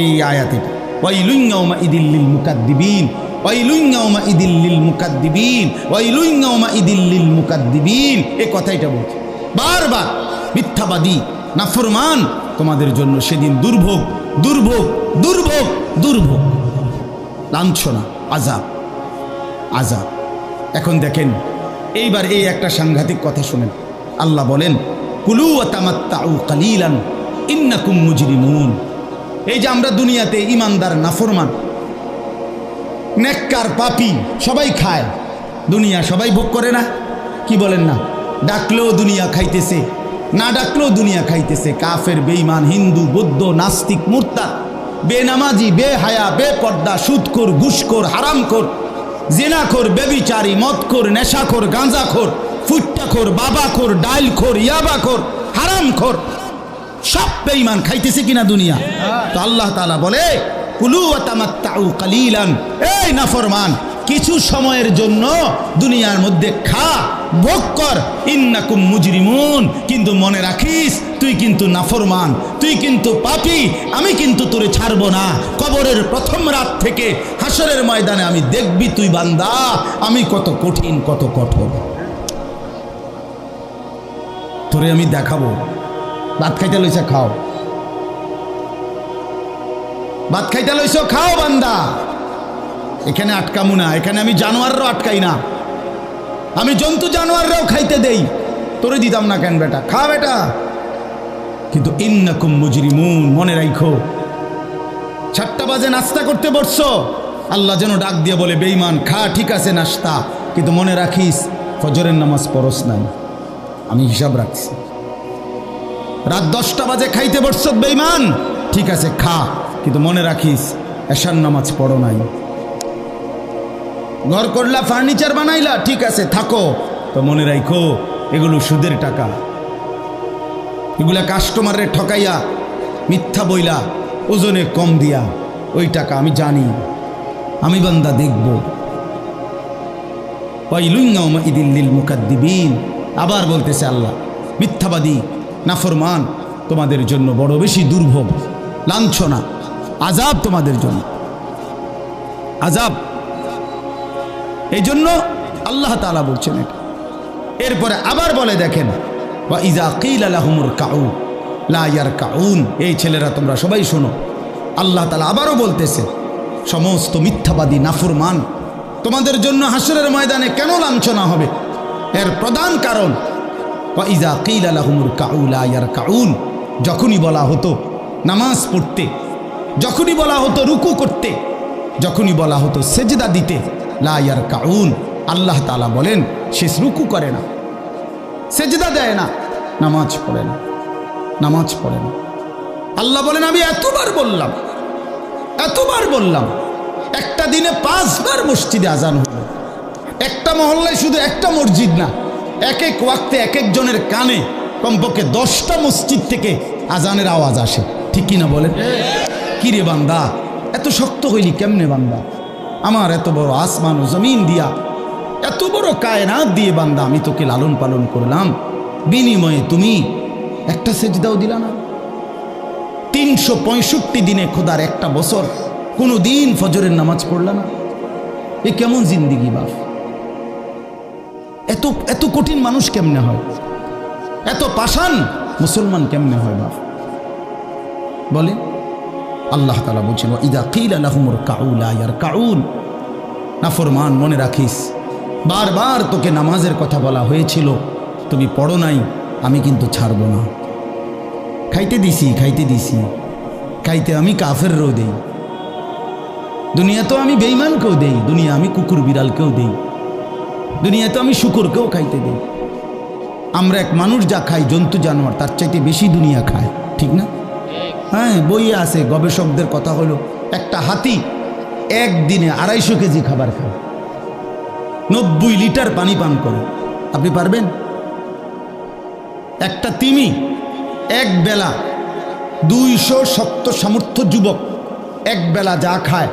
এই আয়াতে। ওয়াইলুন ইয়াউমাইযিল লিল মুকাদ্দিবিন, ওয়াইলুন ইয়াউমাইযিল লিল মুকাদ্দিবিন, ওয়াইলুন ইয়াউমাইযিল লিল মুকাদ্দিবিন। এই কথাইটা বলছে বারবার। মিথ্যাবাদী, নাফরমান, তোমাদের জন্য সেদিন দুর্ভোগ, দুর্ভোগ, দুর্ভোগ, দুর্ভোগ, লাঞ্ছনা, আযাব, আযাব। এখন দেখেন এইবার এই একটা সাংঘাতিক কথা শুনেন। আল্লাহ বলেন কুলু ওয়া তামাত্তাউ কালিলান ইন্নাকুম মুজরিমুন। এই যে আমরা দুনিয়াতে ইমানদার, নাফরমান, নেককার, পাপী সবাই খায়, দুনিয়া সবাই ভোগ করে না? কি বলেন না? ডাকলেও দুনিয়া খাইতেছে, না ডাকলেও দুনিয়া খাইতেছে। কাফের, বেঈমান, হিন্দু, বৌদ্ধ, নাস্তিক, মুরতাদ, বেনামাজি, বেহায়া, বেপর্দা, সুদখোর, ঘুষখোর, হারামখোর, জিনাখোর, বেবিচারী, মদখোর, নেশাখোর, গাঁজাখোর, ফুট্টাখোর, বাবাখোর, ডাইলখোর, ইয়াবাখোর, হারামখোর, সব বেঈমান খাইতেছে কিনা দুনিয়া? তো আল্লাহ তাআলা বলে কুলু ওয়া তামাত্তাউ কালিলান, এই নাফরমান কিছু সময়ের জন্য দুনিয়ার মধ্যে খা, ভোগ কর, ইন্নাকুম মুজরিমুন। কিন্তু মনে রাখিস তুই কিন্তু নাফরমান, তুই কিন্তু পাপী, আমি কিন্তু তোরে ছাড়বো না। কবরের প্রথম রাত থেকে হাসরের ময়দানে আমি দেখবি তুই বান্দা আমি কত কঠিন, কত কঠোর, তোরে আমি দেখাবো। ভাত খাইতে লইছে খাও, ভাত খাইতে লইছো খাও বান্দা। এখানে আটকামু না, এখানে আমি জানোয়াররাও আটকাই না, আমি জন্তু জানোয়াররাও খাইতে দেই, তোরে দিতাম না কেন বেটা, খা বেটা। কিন্তু ইন্নাকুম মুজরিমুন, মনে রাখো 7টা বাজে নাস্তা করতে বসছো, আল্লাহ যেন ডাক দিয়ে বলে বেঈমান খা, ঠিক আছে নাস্তা, কিন্তু মনে রাখিস ফজরের নামাজ পড়স নাই, আমি হিসাব রাখছি। রাত 10টা বাজে খাইতে বসছো বেঈমান, ঠিক আছে খা, কিন্তু মনে রাখিস এশার নামাজ পড়ো নাই। ঘর করলা, ফার্নিচার বানাইলা, ঠিক আছে থাকো, তো মনে রাখো এগুলো সুদের টাকা, এগুলা কাস্টমারের ঠকাইয়া, মিথ্যা বইলা, ওজনে কম দিয়া ওই টাকা আমি জানি, আমি বান্দা দেখব। ওয়াইলুন ইয়াউমাইযিল লিল মুকাদ্দিবিন। আবার বলতেছে আল্লাহ মিথ্যাবাদী, নাফরমান তোমাদের জন্য বড় বেশি দুর্ভোগ, লাঞ্ছনা, আযাব তোমাদের জন্য, আযাব। এই জন্য আল্লাহ তাআলা বলছেন এটা। এরপরে আবার বলে দেখেন ওয়া ইযা কিলা লাহুমুর কাউ লা ইয়ারকাউন। এই ছেলেরা তোমরা সবাই শোনো, আল্লাহ তাআলা আবারও বলতেছে সমস্ত মিথ্যাবাদী, নাফরমান তোমাদের জন্য হাসরের ময়দানে কেন লাঞ্ছনা হবে? এর প্রধান কারণ ওয়া ইযা কিলা লাহুমুর কাউ লা ইয়ারকাউন, যখনই বলা হতো নামাজ পড়তে, যখনই বলা হতো রুকু করতে, যখনই বলা হতো সেজদা দিতে, লা ইয়ারকাউন, আল্লাহ তাআলা বলেন সে রুকু করে না, সেজদা দেয় না, নামাজ পড়ে না, নামাজ পড়ে না। আল্লাহ বলেন আমি এতবার বললাম, এতবার বললাম, একটা দিনে 5 বার মসজিদে আজান হলো। একটা মহল্লায় শুধু একটা মসজিদ না, এক এক ওয়াক্তে এক একজনের কানে কমপক্ষে 10টা মসজিদ থেকে আজানের আওয়াজ আসে, ঠিক কিনা বলেন? কি রে বান্দা এত শক্ত হইলি কেমনে বান্দা? আমার এত বড় আসমান ও জমিন দিয়া, এত বড় কায়নাত দিয়ে বান্দা আমি তোকে লালন পালন করলাম, বিনিময়ে তুমি একটা সেজদাও দিলা না। 365 দিনে খোদার একটা বছর কোনো দিন ফজরের নামাজ পড়লা না। এ কেমন জিন্দিগি বাপ? এত এত কঠিন মানুষ কেমনে হয়? এত পাষাণ মুসলমান কেমনে হয় বাপ? বলে আল্লাহ তাআলা বলছিল, ইদা কিলা লাহুমুর কাউ লা ইয়ারকাউন। নাফরমান, মনে রাখিস, বারবার তোকে নামাজের কথা বলা হয়েছিল, তুমি পড়ো নাই, আমি কিন্তু ছাড়ব না। খাইতে দিছি, খাইতে আমি কাফেরও দেই, দুনিয়া তো আমি বেঈমানকেও দেই, দুনিয়া আমি কুকুর বিড়ালকেও দেই, দুনিয়া তো আমি শুকুরকেও খাইতে দেই। আমরা এক মানুষ যা খাই, জন্তু জানোয়ার তার চাইতে বেশি দুনিয়া খায়, ঠিক না? হ্যাঁ, বইয়ে আছে, গবেষকদের কথা হলো একটা হাতি একদিনে 250 কেজি খাবার খায়, 90 লিটার পানি পান করে। আপনি পারবেন? একটা তিমি এক বেলা 270 সামর্থ্য যুবক এক বেলা যা খায়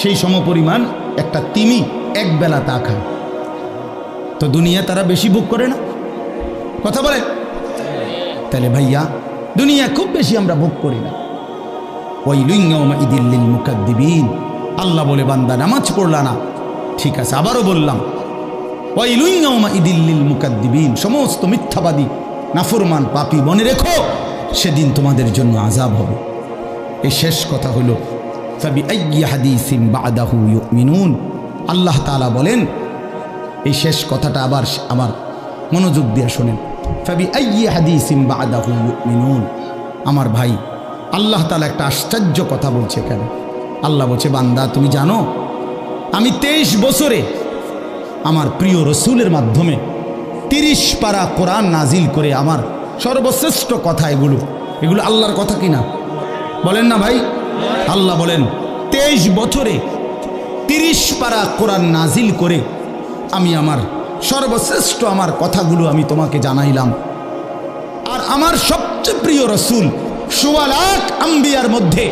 সেই সমপরিমাণ একটা তিমি এক বেলা তা খায়। তো দুনিয়া তারা বেশি ভোগ করে না? কথা বলে। তাহলে ভাইয়া, দুনিয়া খুব বেশি আমরা ভোগ করি না। ওয়াইলুন ইয়াউমাইযিল লিল মুকাদ্দিবিন। আল্লাহ বলে, বান্দা নামাজ পড়লা না, ঠিক আছে, আবারও বললাম, ওয়াইলুন ইয়াউমাইযিল লিল মুকাদ্দিবিন, সমস্ত মিথ্যাবাদী নাফরমান পাপী, মনে রেখো সেদিন তোমাদের জন্য আযাব হবে। এই শেষ কথা হলো, ফাবিআইয়ি হাদিসিন বা'দাহু ইউমিনুন। আল্লাহ তাআলা বলেন, এই শেষ কথাটা আবার আমার মনোযোগ দিয়ে শোনেন, ফাবিআইয়ি হাদিসিন বা'দাহু ইউমিনুন। আমার ভাই, আল্লাহ তাআলা একটা আশ্চর্য কথা বলছে এখানে। আল্লাহ বলছে, বান্দা তুমি জানো আমি 23 বছরে আমার প্রিয় রসুলের মাধ্যমে 30 পারা কোরআন নাজিল করে আমার সর্বশ্রেষ্ঠ কথা এগুলো আল্লাহর কথা কিনা? বলেন না ভাই? আল্লাহ বলেন, 23 বছরে 30 পারা কোরআন নাজিল করে আমি আমার সর্বশ্রেষ্ঠ আমার কথাগুলো আমি তোমাকে জানাইলাম। আর আমার সবচেয়ে প্রিয় রসুল 1.25 লাখ আম্বিয়ার মধ্যে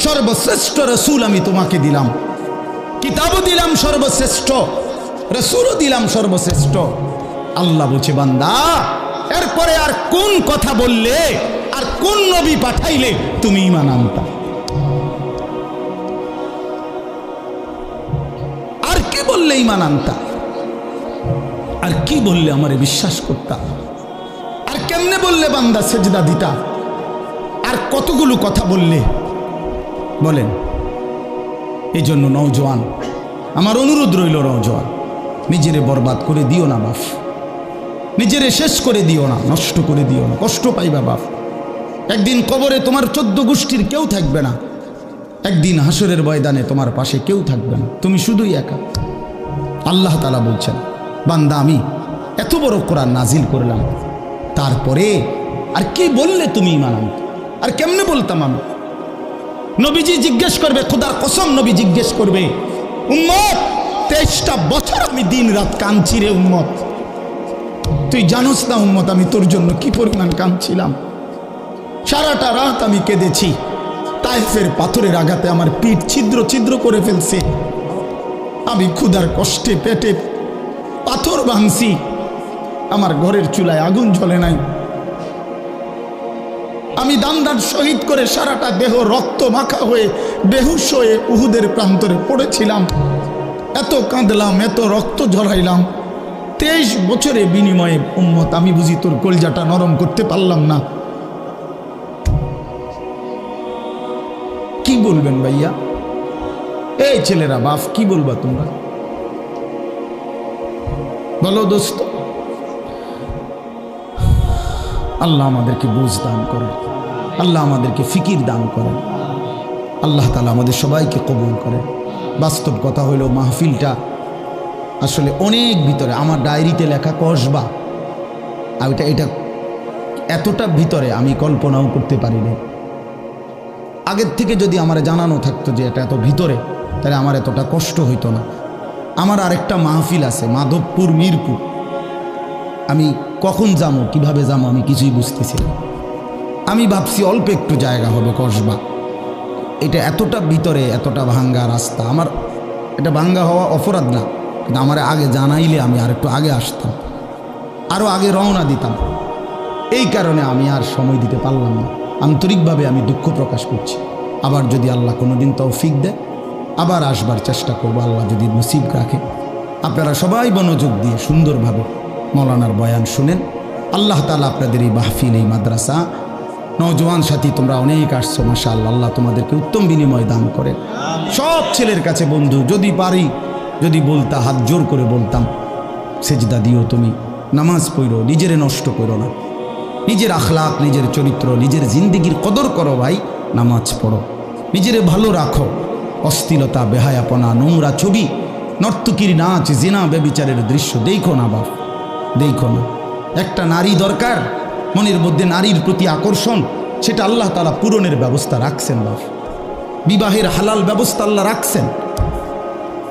সর্বশ্রেষ্ঠ রসুল আমি তোমাকে দিলাম, কিতাবও দিলাম সর্বশ্রেষ্ঠ, রসুলও দিলাম সর্বশ্রেষ্ঠ। আল্লাহ বলছে, বান্দা এরপরে আর কোন কথা বললে, আর কোন নবী পাঠাইলে তুমি ঈমান আনতা? আর কি বললে ঈমান আনতা? আর কি বললে আমারে বিশ্বাস করতা? আর কেমনে বললে বান্দা সেজদা দিতা? আর কতগুলো কথা বললে? বলেন। এই জন্য নওজোয়ান, আমার অনুরোধ রইল, নওজোয়ান, নিজেরে বরবাদ করে দিও না বাপ, নিজেরে শেষ করে দিও না, নষ্ট করে দিও না, কষ্ট পাইবা বাপ। একদিন কবরে তোমার 14 গোষ্ঠীর কেউ থাকবে না, একদিন হাসরের ময়দানে তোমার পাশে কেউ থাকবে না, তুমি শুধুই একা। আল্লাহ তাআলা বলছেন, বান্দা আমি এত বড় কোরআন নাজিল করলাম, তারপরে আর কি বললে তুমি ঈমান আনতে? আর কেমনে বলতাম আমি? নবীজি জিজ্ঞেস করবে, খোদার কসম নবী জিজ্ঞেস করবে, উম্মত 23টা বছর আমি দিন রাত কাঁদছি রে উম্মত, তুই জানোস না উম্মত আমি তোর জন্য কি পরিমাণ কাঁদছিলাম, সারাটা রাত আমি কেঁদেছি, তায়েফের পাথরের আঘাতে আমার পিঠ ছিদ্র ছিদ্র করে ফেলছে, আমি ক্ষুধার কষ্টে পেটে পাথর ভাঙছি, আমার ঘরের চুলায় আগুন জ্বলে নাই, আমি দান শহীদ করে সারাটা দেহ রক্ত মাখা হয়ে বেহুশ হয়ে উহুদের প্রান্তরে পড়েছিলাম, এত কাঁদলাম, এত রক্ত ঝরাইলাম, 23 বছরে বিনিময়ে উম্মত আমি বুঝি তোর কলজাটা নরম করতে পারলাম না? কি বলবেন ভাইয়া? এই ছেলেরা বাপ, কি বলবা তোমরা? বলো দোস্ত। আল্লাহ আমাদেরকে বুঝ দান করেন, আল্লাহ আমাদেরকে ফিকির দান করেন, আল্লাহ তাআলা আমাদের সবাইকে কবুল করেন। বাস্তব কথা হইল, মাহফিলটা আসলে অনেক ভিতরে, আমার ডায়েরিতে লেখা কসবা, আর এটা এতটা ভিতরে আমি কল্পনাও করতে পারি না। আগের থেকে যদি আমার জানানো থাকতো যে এটা এত ভিতরে, তাহলে আমার এতটা কষ্ট হইতো না। আমার আরেকটা মাহফিল আছে মাধবপুর, মিরপুর, আমি কখন যাবো, কিভাবে যাবো আমি কিছুই বুঝতেছি না। আমি ভাবছি অল্প একটু জায়গা হবে কসবা, এটা এতটা ভিতরে, এতটা ভাঙ্গা রাস্তা। আমার এটা ভাঙ্গা হওয়া অপরাধ না, কিন্তু আমার আগে জানাইলে আমি আর একটু আগে আসতাম, আরও আগে রওনা দিতাম। এই কারণে আমি আর সময় দিতে পারলাম না। আন্তরিকভাবে আমি দুঃখ প্রকাশ করছি। আবার যদি আল্লাহ কোনো দিন তৌফিক দেয় আবার আসবার চেষ্টা করব, আল্লাহ যদি নসিব রাখে। আপনারা সবাই মনোযোগ দিয়ে সুন্দরভাবে মৌলানার বয়ান শুনেন। আল্লাহ তাআলা আপনাদের এই মাহফিল, এই মাদ্রাসা, নওজোয়ান সাথী তোমরা অনেক আসছো, মাশাআল্লাহ, আল্লাহ তোমাদেরকে উত্তম বিনিময় দান করেন। সব ছেলের কাছে বন্ধু, যদি পারি, যদি বলতা, হাত জোর করে বলতাম, সেজদা দিও, তুমি নামাজ পড়ো, নিজেরে নষ্ট করো না, নিজের আখলাক, নিজের চরিত্র, নিজের জিন্দিগির কদর করো ভাই, নামাজ পড়ো, নিজেরে ভালো রাখো। অশ্লীলতা, বেহায়াপনা, নোংরা ছবি, নর্তকীর নাচ, জিনা, ব্যভিচারের দৃশ্য দেখো না বাপ, দেখো না। একটা নারী দরকার, মনের মধ্যে নারীর প্রতি আকর্ষণ, সেটা আল্লাহ তাআলা পূরণের ব্যবস্থা রাখছেন বাপ। বিবাহের হালাল ব্যবস্থা আল্লাহ রাখছেন।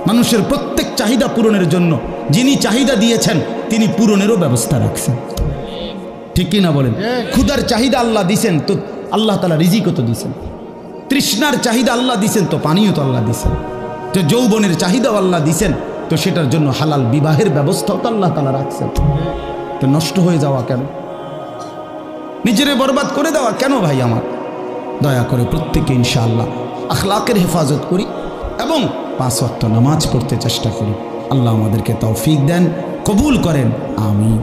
মানুষের প্রত্যেক চাহিদা পূরণের জন্য যিনি চাহিদা দিয়েছেন তিনি পূরণেরও ব্যবস্থা রাখছেন। ঠিক কি না বলেন? ক্ষুধার চাহিদা আল্লাহ দিছেন, তো আল্লাহ তাআলা রিজিকও তো দিছেন। তৃষ্ণার চাহিদা আল্লাহ দিছেন, তো পানিও তো আল্লাহ দিছেন। যে যৌবনের চাহিদাও আল্লাহ দিছেন, তো সেটার জন্য হালাল বিবাহের ব্যবস্থাও তো আল্লাহ তাআলা রাখছেন। তো নষ্ট হয়ে যাওয়া কেন? নিজেরে বরবাদ করে দেওয়া কেন ভাই আমার? দয়া করে প্রত্যেকে ইনশাআল্লাহ আখলাকের হেফাজত করি এবং 5 ওয়াক্ত নামাজ পড়তে চেষ্টা করি। আল্লাহ আমাদেরকে তৌফিক দেন, কবুল করেন, আমিন।